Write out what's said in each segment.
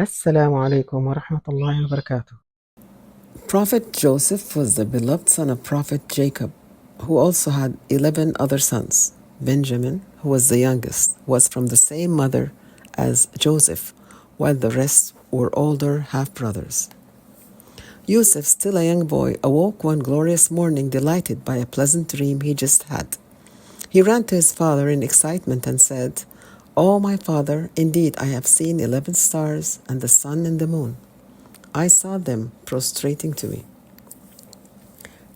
السلام عليكم ورحمة الله وبركاته. Prophet Joseph was the beloved son of Prophet Jacob, who also had 11 other sons. Benjamin, who was the youngest, was from the same mother as Joseph, while the rest were older half-brothers. Yusuf, still a young boy, awoke one glorious morning delighted by a pleasant dream he just had. He ran to his father in excitement and said, "Oh, my father, indeed I have seen 11 stars and the sun and the moon. I saw them prostrating to me."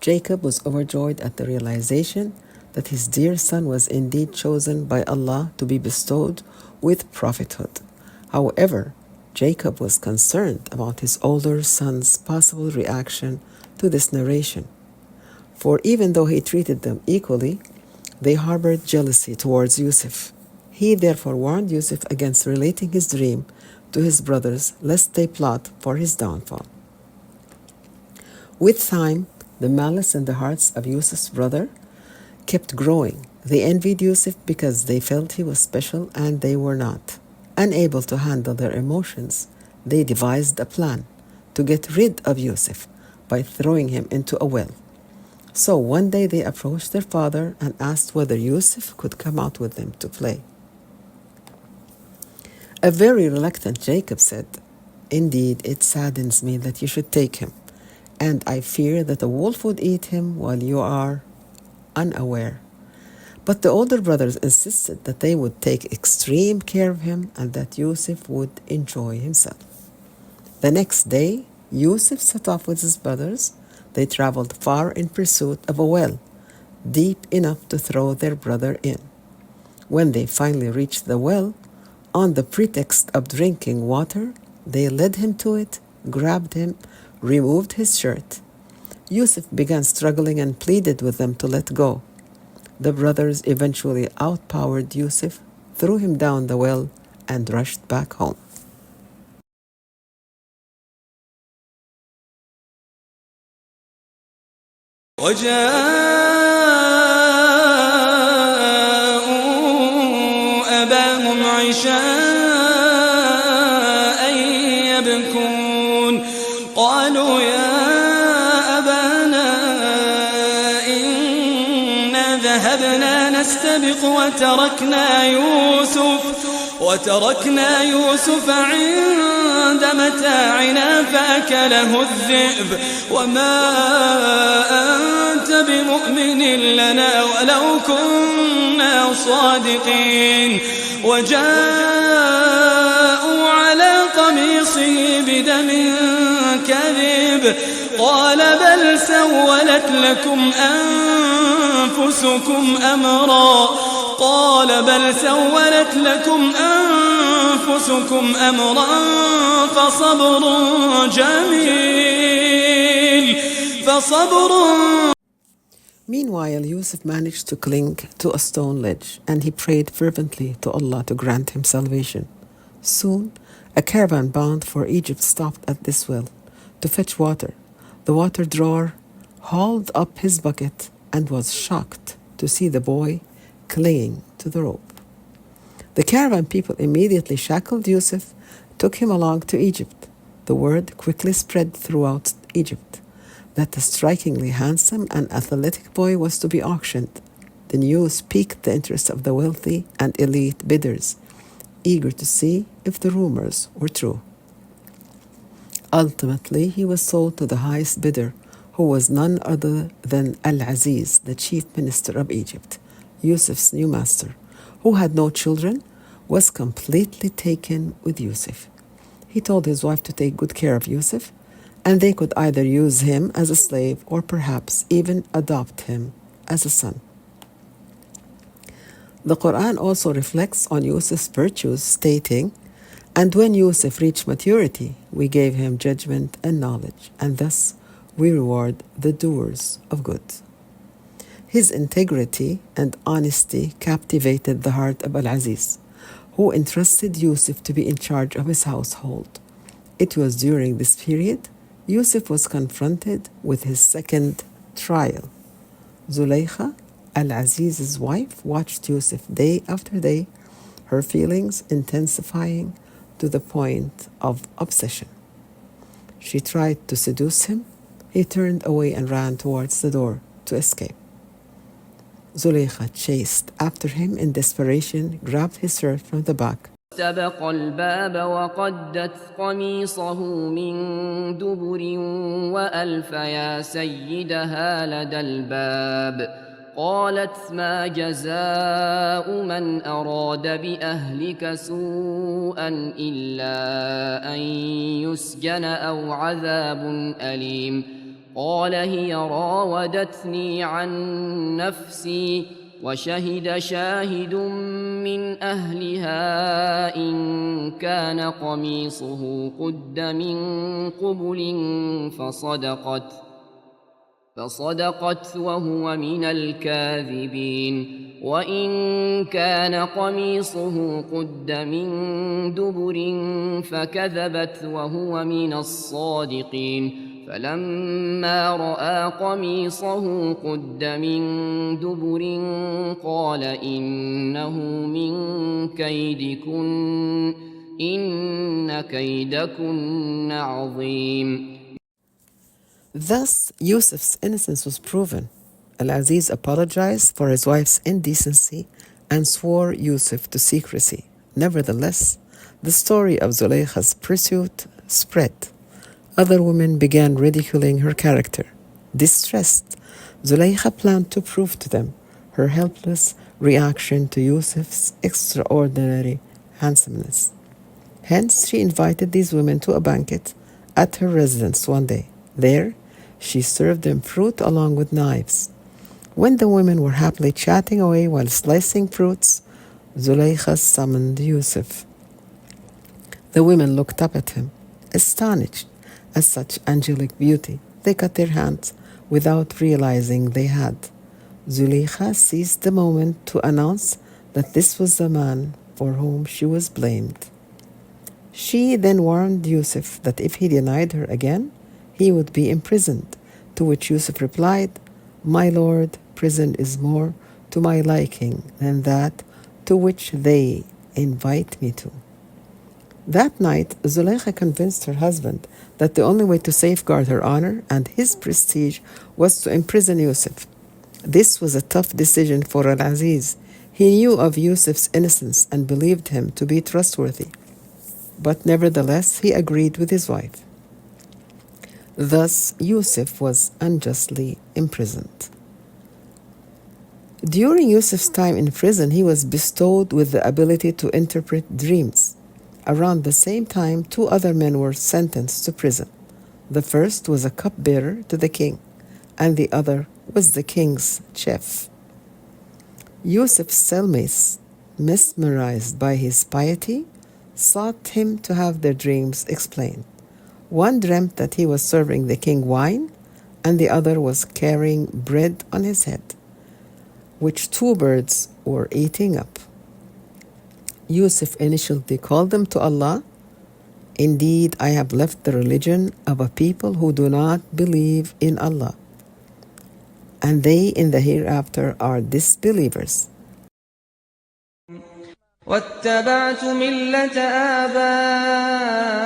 Jacob was overjoyed at the realization that his dear son was indeed chosen by Allah to be bestowed with prophethood. However, Jacob was concerned about his older son's possible reaction to this narration. For even though he treated them equally, they harbored jealousy towards Yusuf. He therefore warned Yusuf against relating his dream to his brothers, lest they plot for his downfall. With time, the malice in the hearts of Yusuf's brother kept growing. They envied Yusuf because they felt he was special and they were not. Unable to handle their emotions, they devised a plan to get rid of Yusuf by throwing him into a well. So one day they approached their father and asked whether Yusuf could come out with them to play. A very reluctant Jacob said, "Indeed, it saddens me that you should take him, and I fear that a wolf would eat him while you are unaware." But the older brothers insisted that they would take extreme care of him and that Yusuf would enjoy himself. The next day, Yusuf set off with his brothers. They traveled far in pursuit of a well, deep enough to throw their brother in. When they finally reached the well, on the pretext of drinking water, they led him to it, grabbed him, removed his shirt. Yusuf began struggling and pleaded with them to let go. The brothers eventually outpowered Yusuf, threw him down the well, and rushed back home. وجاءوا أباهم عشاء يبكون قالوا يا أبانا إنا ذهبنا نستبق وتركنا يوسف عند متاعنا فأكله الذئب وما أنت بمؤمن لنا ولو كنا صادقين وجاءوا على قميصه بدم كذب قال بل سولت لكم أنفسكم أمرا فصبر جميل Meanwhile, Yusuf managed to cling to a stone ledge, and he prayed fervently to Allah to grant him salvation. Soon, a caravan bound for Egypt stopped at this well to fetch water. The water drawer hauled up his bucket and was shocked to see the boy clinging to the rope. The caravan people immediately shackled Yusuf, took him along to Egypt. The word quickly spread throughout Egypt that the strikingly handsome and athletic boy was to be auctioned. The news piqued the interest of the wealthy and elite bidders, eager to see if the rumors were true. Ultimately, he was sold to the highest bidder, who was none other than Al-Aziz, the chief minister of Egypt. Yusuf's new master, who had no children, was completely taken with Yusuf. He told his wife to take good care of Yusuf, and they could either use him as a slave or perhaps even adopt him as a son. The Quran also reflects on Yusuf's virtues, stating, "And when Yusuf reached maturity, we gave him judgment and knowledge, and thus we reward the doers of good." His integrity and honesty captivated the heart of Al-Aziz, who entrusted Yusuf to be in charge of his household. It was during this period Yusuf was confronted with his second trial. Zulaykha, Al-Aziz's wife, watched Yusuf day after day, her feelings intensifying to the point of obsession. She tried to seduce him. He turned away and ran towards the door to escape. Zulaykha chased after him in desperation, grabbed his shirt from the back. استبق الباب وقدت قميصه من دبر وألف يا سيدها لدى الباب قالت ما جزاء من أراد بأهلك سوءا إلا أن يسجن أو عذاب أليم قال هي راودتني عن نفسي وشهد شاهد من أهلها إن كان قميصه قد من قبل فصدقت وهو من الكاذبين وإن كان قميصه قد من دبر فكذبت وهو من الصادقين فلما رأى قميصه قد من دبر قال إنه من كيدكن إن كيدكن عظيم. Thus, Yusuf's innocence was proven. Al-Aziz apologized for his wife's indecency and swore Yusuf to secrecy. Nevertheless, the story of Zulaykha's pursuit spread. Other women began ridiculing her character. Distressed, Zulaykha planned to prove to them her helpless reaction to Yusuf's extraordinary handsomeness. Hence, she invited these women to a banquet at her residence one day. There, she served them fruit along with knives. When the women were happily chatting away while slicing fruits, Zulaykha summoned Yusuf. The women looked up at him, astonished at such angelic beauty. They cut their hands without realizing they had. Zulaykha seized the moment to announce that this was the man for whom she was blamed. She then warned Yusuf that if he denied her again, he would be imprisoned, to which Yusuf replied, "My lord, prison is more to my liking than that to which they invite me to." That night, Zulaykha convinced her husband that the only way to safeguard her honor and his prestige was to imprison Yusuf. This was a tough decision for Al-Aziz. He knew of Yusuf's innocence and believed him to be trustworthy. But nevertheless, he agreed with his wife. Thus, Yusuf was unjustly imprisoned. During Yusuf's time in prison, he was bestowed with the ability to interpret dreams. Around the same time, two other men were sentenced to prison. The first was a cupbearer to the king, and the other was the king's chef. Yusuf's cellmates, mesmerized by his piety, sought him to have their dreams explained. One dreamt that he was serving the king wine, and the other was carrying bread on his head, which two birds were eating up. Yusuf initially called them to Allah. "Indeed, I have left the religion of a people who do not believe in Allah, and they in the hereafter are disbelievers." واتبعت ملة آبائي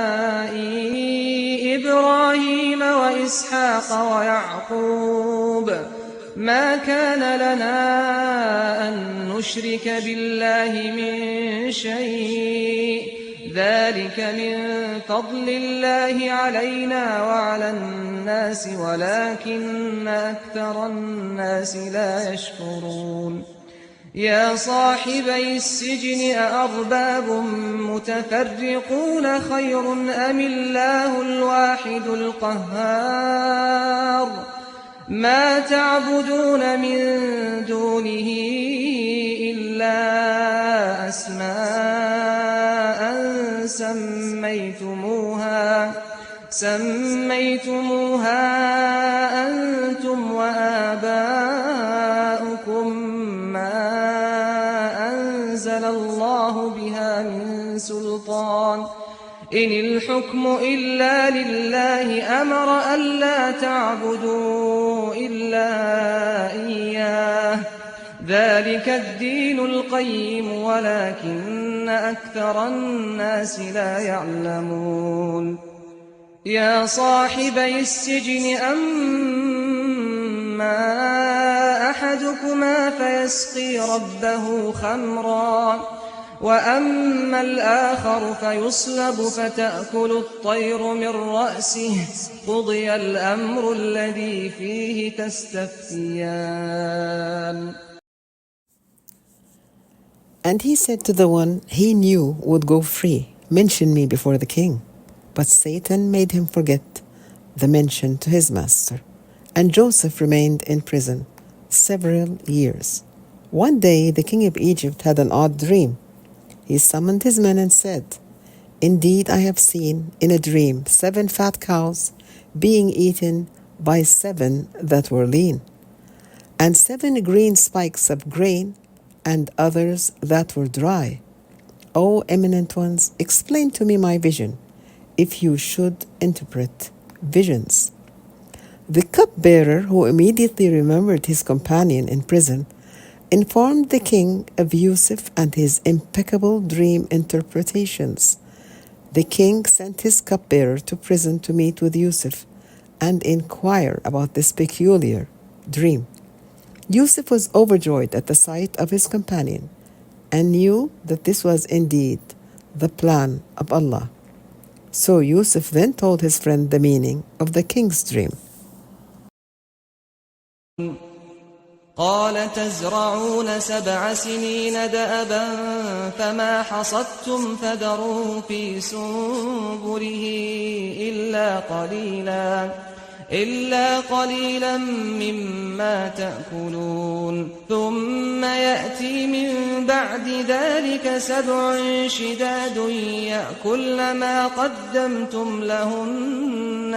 إبراهيم وإسحاق ويعقوب ما كان لنا أن نشرك بالله من شيء ذلك من فضل الله علينا وعلى الناس ولكن أكثر الناس لا يشكرون يا صاحبي السجن أأرباب متفرقون خير أم الله الواحد القهار ما تعبدون من دونه إلا أسماء سميتموها أنتم وآباؤكم ما أنزل الله بها من سلطان إن الحكم إلا لله أمر ألا تعبدوا إلا إياه ذلك الدين القيم ولكن أكثر الناس لا يعلمون يا صاحبي السجن أما أحدكما فيسقي ربه خمرا وأما الآخر فيصلب فتأكل الطير من رأسه قضي الأمر الذي فيه تستفتيان. And he said to the one he knew would go free, mention me before the king. But Satan made him forget the mention to his master. And Joseph remained in prison several years. One day the king of Egypt had an odd dream. He summoned his men and said, "Indeed, I have seen in a dream 7 fat cows being eaten by 7 that were lean, and 7 green spikes of grain and others that were dry. O eminent ones, explain to me my vision, if you should interpret visions." The cupbearer, who immediately remembered his companion in prison, informed the king of Yusuf and his impeccable dream interpretations. The king sent his cupbearer to prison to meet with Yusuf and inquire about this peculiar dream. Yusuf was overjoyed at the sight of his companion and knew that this was indeed the plan of Allah. So Yusuf then told his friend the meaning of the king's dream. قال تزرعون 7 سنين دأبا فما حصدتم فذروه في سنبله إلا قليلا مما تأكلون ثم يأتي من بعد ذلك 7 شداد يأكلن ما قدمتم لهن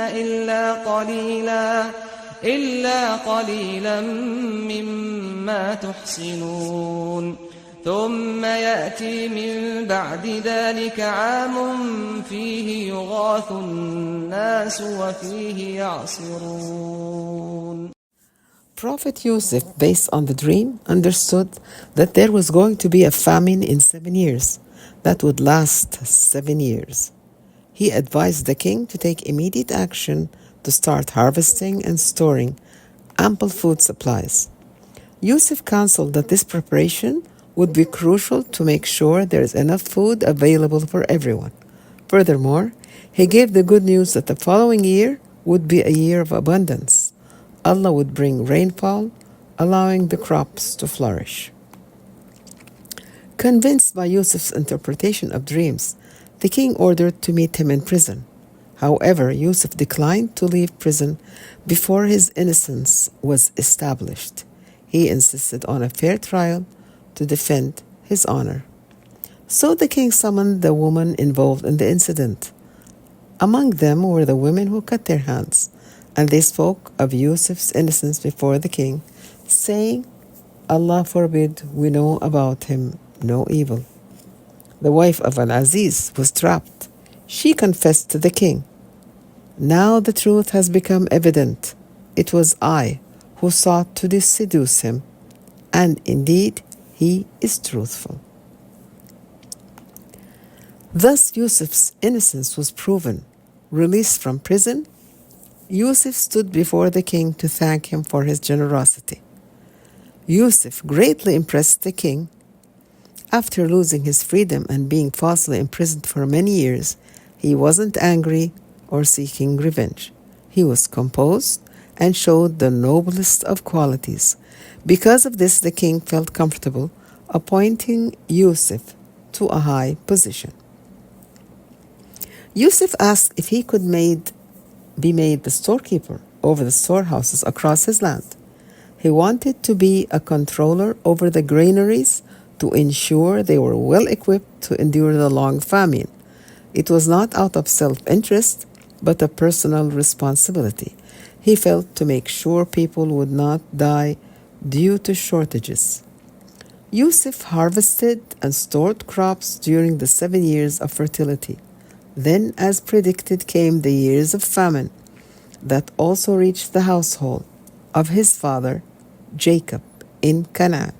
إلا قليلا مما تحصنون ثم يأتي من بعد ذلك عام فيه يغاث الناس وفيه يعصرون. Prophet Yusuf, based on the dream, understood that there was going to be a famine in 7 years that would last 7 years. He advised the king to take immediate action to start harvesting and storing ample food supplies. Yusuf counseled that this preparation would be crucial to make sure there is enough food available for everyone. Furthermore, he gave the good news that the following year would be a year of abundance. Allah would bring rainfall, allowing the crops to flourish. Convinced by Yusuf's interpretation of dreams, the king ordered to meet him in prison. However, Yusuf declined to leave prison before his innocence was established. He insisted on a fair trial to defend his honor. So the king summoned the women involved in the incident. Among them were the women who cut their hands, and they spoke of Yusuf's innocence before the king, saying, "Allah forbid we know about him no evil." The wife of Al-Aziz was trapped. She confessed to the king, "Now the truth has become evident. It was I who sought to seduce him, and indeed he is truthful." Thus Yusuf's innocence was proven. Released from prison, Yusuf stood before the king to thank him for his generosity. Yusuf greatly impressed the king. After losing his freedom and being falsely imprisoned for many years, he wasn't angry or seeking revenge. He was composed and showed the noblest of qualities. Because of this, the king felt comfortable appointing Yusuf to a high position. Yusuf asked if he could be made the storekeeper over the storehouses across his land. He wanted to be a controller over the granaries to ensure they were well equipped to endure the long famine. It was not out of self-interest, but a personal responsibility. He felt to make sure people would not die due to shortages. Yusuf harvested and stored crops during the 7 years of fertility. Then, as predicted, came the years of famine that also reached the household of his father, Jacob, in Canaan.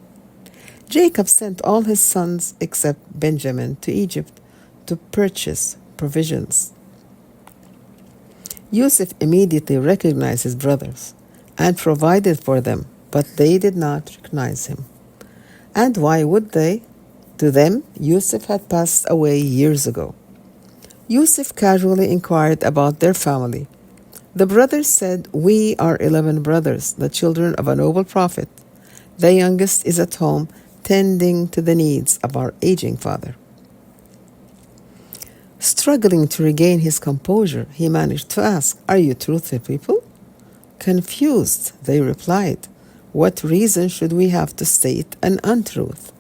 Jacob sent all his sons except Benjamin to Egypt to purchase provisions. Yusuf immediately recognized his brothers and provided for them, but they did not recognize him. And why would they? To them, Yusuf had passed away years ago. Yusuf casually inquired about their family. The brothers said, "We are 11 brothers, the children of a noble prophet. The youngest is at home, tending to the needs of our aging father." Struggling to regain his composure, he managed to ask, "Are you truthful people?" Confused, they replied, "What reason should we have to state an untruth?"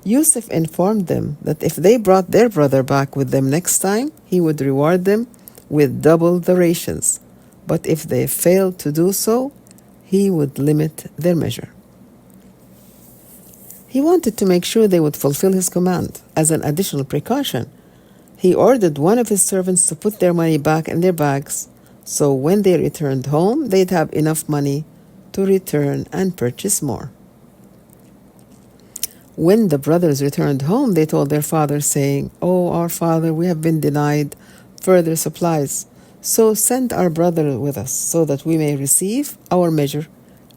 Yusuf informed them that if they brought their brother back with them next time, he would reward them with double the rations. But if they failed to do so, he would limit their measure. He wanted to make sure they would fulfill his command. As an additional precaution, he ordered one of his servants to put their money back in their bags, so when they returned home, they'd have enough money to return and purchase more. When the brothers returned home, they told their father, saying, "Oh, our father, we have been denied further supplies. So send our brother with us so that we may receive our measure,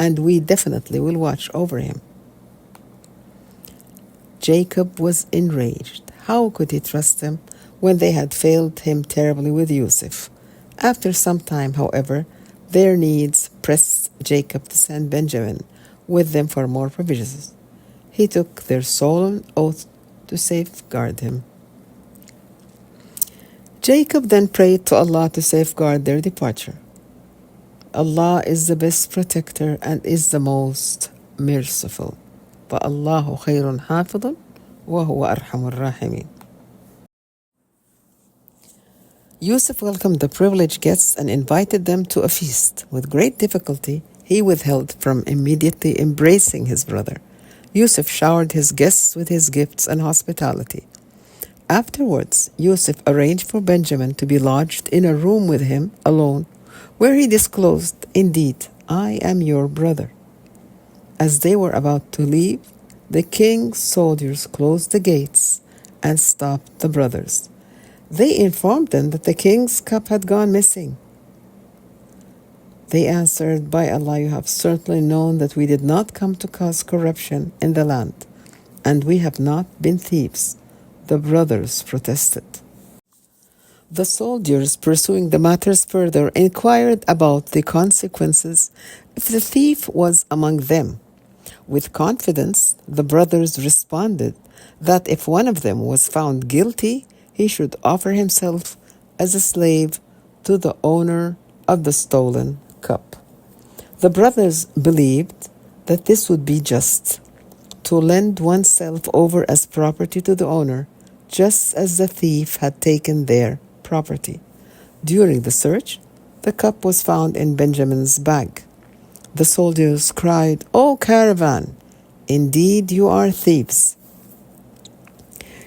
and we definitely will watch over him." Jacob was enraged. How could he trust them when they had failed him terribly with Yusuf? After some time, however, their needs pressed Jacob to send Benjamin with them for more provisions. He took their solemn oath to safeguard him. Jacob then prayed to Allah to safeguard their departure. Allah is the best protector and is the most merciful. فَاللَّهُ خَيْرٌ حَافِظٌ وَهُوَ أَرْحَمُ الرَّاحِمِينَ. Yusuf welcomed the privileged guests and invited them to a feast. With great difficulty, he withheld from immediately embracing his brother. Yusuf showered his guests with his gifts and hospitality. Afterwards, Yusuf arranged for Benjamin to be lodged in a room with him alone, where he disclosed, "Indeed, I am your brother." As they were about to leave, the king's soldiers closed the gates and stopped the brothers. They informed them that the king's cup had gone missing. They answered, "By Allah, you have certainly known that we did not come to cause corruption in the land, and we have not been thieves." The brothers protested. The soldiers, pursuing the matters further, inquired about the consequences if the thief was among them. With confidence, the brothers responded that if one of them was found guilty, he should offer himself as a slave to the owner of the stolen cup. The brothers believed that this would be just, to lend oneself over as property to the owner, just as the thief had taken their property. During the search, the cup was found in Benjamin's bag. The soldiers cried, "O caravan, indeed you are thieves."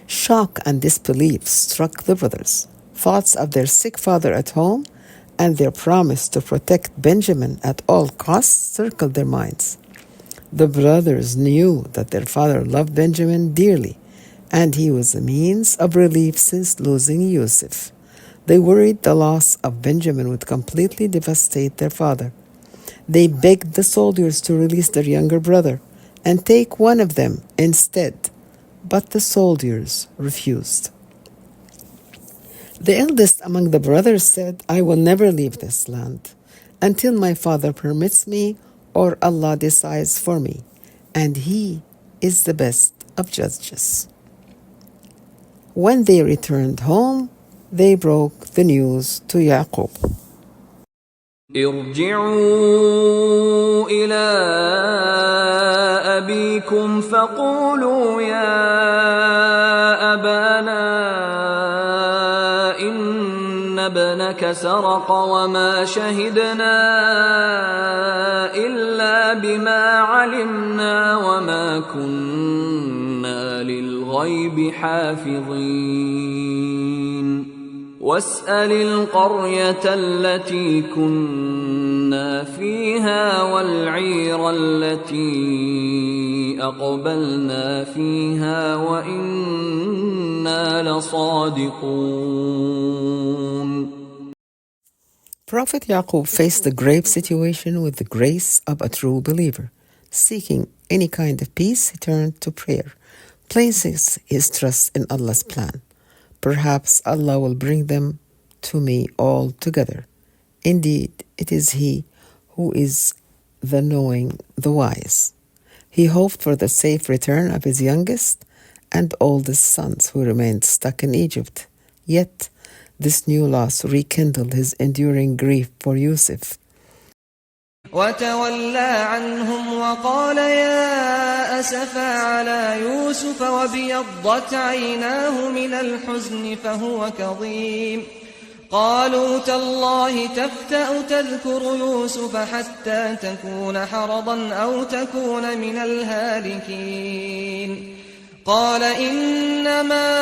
Shock and disbelief struck the brothers. Thoughts of their sick father at home and their promise to protect Benjamin at all costs circled their minds. The brothers knew that their father loved Benjamin dearly, and he was a means of relief since losing Yusuf. They worried the loss of Benjamin would completely devastate their father. They begged the soldiers to release their younger brother and take one of them instead, but the soldiers refused. The eldest among the brothers said, "I will never leave this land until my father permits me or Allah decides for me, and He is the best of judges." When they returned home, they broke the news to Yaqub. ارجعوا إلى أبيكم فقولوا يا أبانا إن ابنك سرق وما شهدنا إلا بما علمنا وما كنا للغيب حافظين واسأل القرية التي كنا كنا فيها والعير التي أقبلنا فيها وإنا لصادقون. Prophet Yaqub faced the grave situation with the grace of a true believer. Seeking any kind of peace, he turned to prayer, places his trust in Allah's plan. Perhaps Allah will bring them to me all together. Indeed, it is He who is the knowing, the wise. He hoped for the safe return of his youngest and oldest sons who remained stuck in Egypt. Yet, this new loss rekindled his enduring grief for Yusuf. وتولى عنهم وقال يا أسفا على يوسف وابيضت عيناه من الحزن فهو كظيم قالوا تالله تفتأ تذكر يوسف حتى تكون حرضا أو تكون من الهالكين قال إنما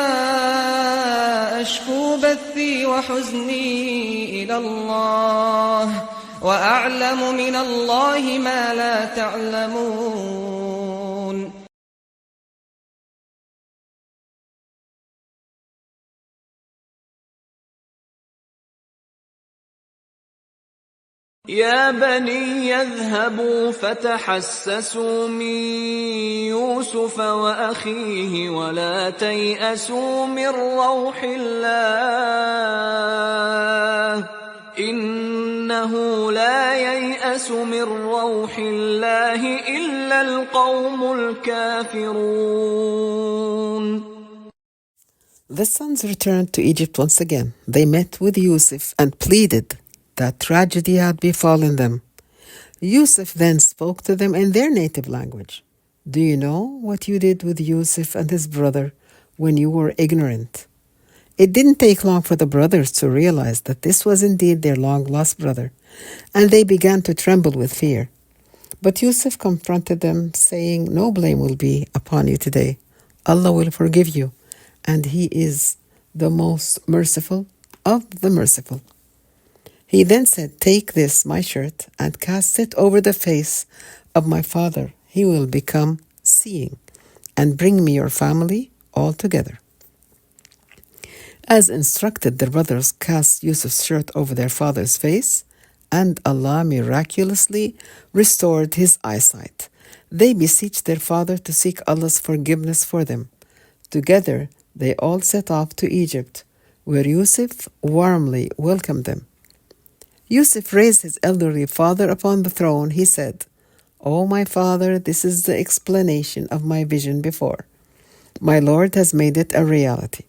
أشكو بثي وحزني إلى الله وأعلم من الله ما لا تعلمون. يا بني يذهبوا فتحسسوا من يوسف وأخيه ولا تيأسوا من روح الله إنه لا ييأس من روح الله إلا القوم الكافرون. The sons returned to Egypt once again. They met with Yusuf and pleaded that tragedy had befallen them. Yusuf then spoke to them in their native language. Do you know what you did with Yusuf and his brother when you were ignorant? It didn't take long for the brothers to realize that this was indeed their long-lost brother, and they began to tremble with fear. But Yusuf confronted them, saying, no blame will be upon you today. Allah will forgive you, and He is the most merciful of the merciful. He then said, take this, my shirt, and cast it over the face of my father. He will become seeing, and bring me your family all together. As instructed, the brothers cast Yusuf's shirt over their father's face, and Allah miraculously restored his eyesight. They beseeched their father to seek Allah's forgiveness for them. Together, they all set off to Egypt, where Yusuf warmly welcomed them. Yusuf raised his elderly father upon the throne. He said, O my father, this is the explanation of my vision before. My Lord has made it a reality,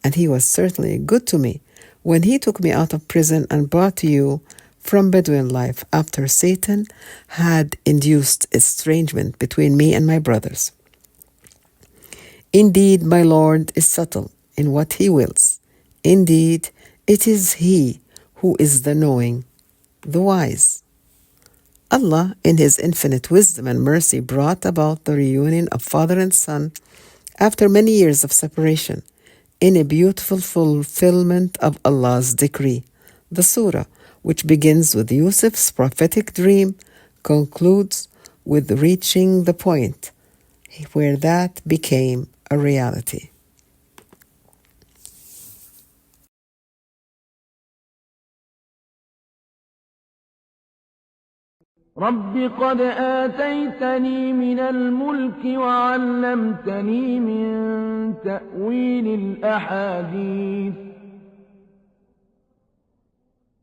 and He was certainly good to me when He took me out of prison and brought to you from Bedouin life after Satan had induced estrangement between me and my brothers. Indeed, my Lord is subtle in what He wills. Indeed, it is He who is the knowing, the wise. Allah, in His infinite wisdom and mercy, brought about the reunion of father and son after many years of separation in a beautiful fulfillment of Allah's decree. The surah, which begins with Yusuf's prophetic dream, concludes with reaching the point where that became a reality. رب قد آتيتني من الملك وعلمتني من تأويل الأحاديث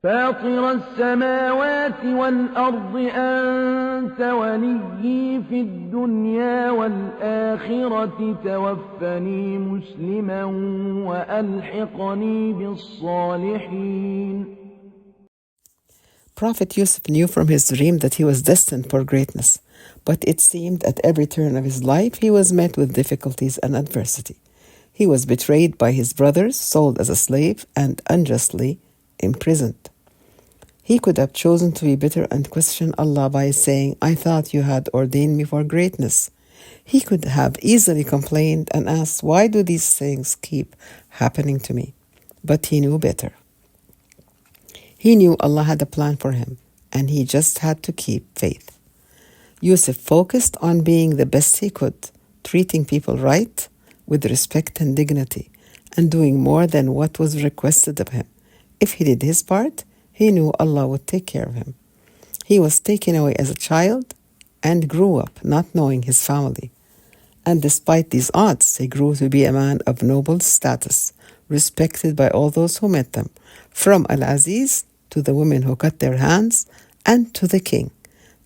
فاطر السماوات والأرض أنت وليي في الدنيا والآخرة توفني مسلما وألحقني بالصالحين. Prophet Yusuf knew from his dream that he was destined for greatness, but it seemed at every turn of his life he was met with difficulties and adversity. He was betrayed by his brothers, sold as a slave, and unjustly imprisoned. He could have chosen to be bitter and question Allah by saying, I thought you had ordained me for greatness. He could have easily complained and asked, why do these things keep happening to me? But he knew better. He knew Allah had a plan for him, and he just had to keep faith. Yusuf focused on being the best he could, treating people right, with respect and dignity, and doing more than what was requested of him. If he did his part, he knew Allah would take care of him. He was taken away as a child and grew up not knowing his family. And despite these odds, he grew to be a man of noble status, respected by all those who met them, from Al-Aziz to the women who cut their hands and to the king.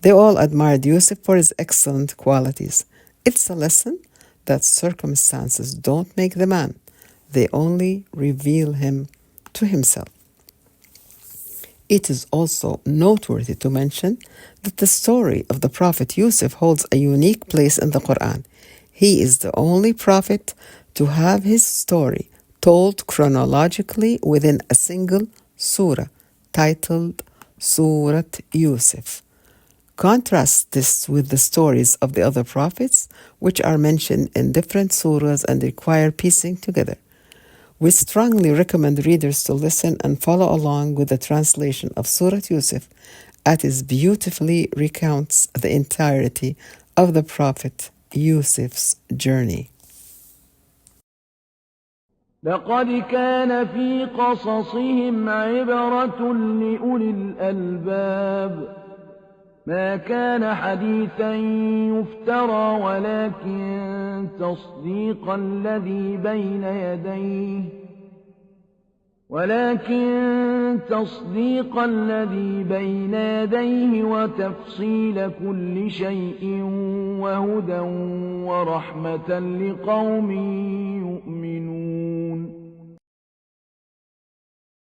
They all admired Yusuf for his excellent qualities. It's a lesson that circumstances don't make the man. They only reveal him to himself. It is also noteworthy to mention that the story of the Prophet Yusuf holds a unique place in the Quran. He is the only prophet to have his story told chronologically within a single surah titled Surat Yusuf. Contrast this with the stories of the other prophets, which are mentioned in different surahs and require piecing together. We strongly recommend readers to listen and follow along with the translation of Surat Yusuf, as it beautifully recounts the entirety of the Prophet Yusuf's journey. لقد كان في قصصهم عبرة لأولي الألباب ما كان حديثا يفترى ولكن تصديق الذي بين يديه وتفصيل كل شيء وهدى ورحمة لقوم يؤمنون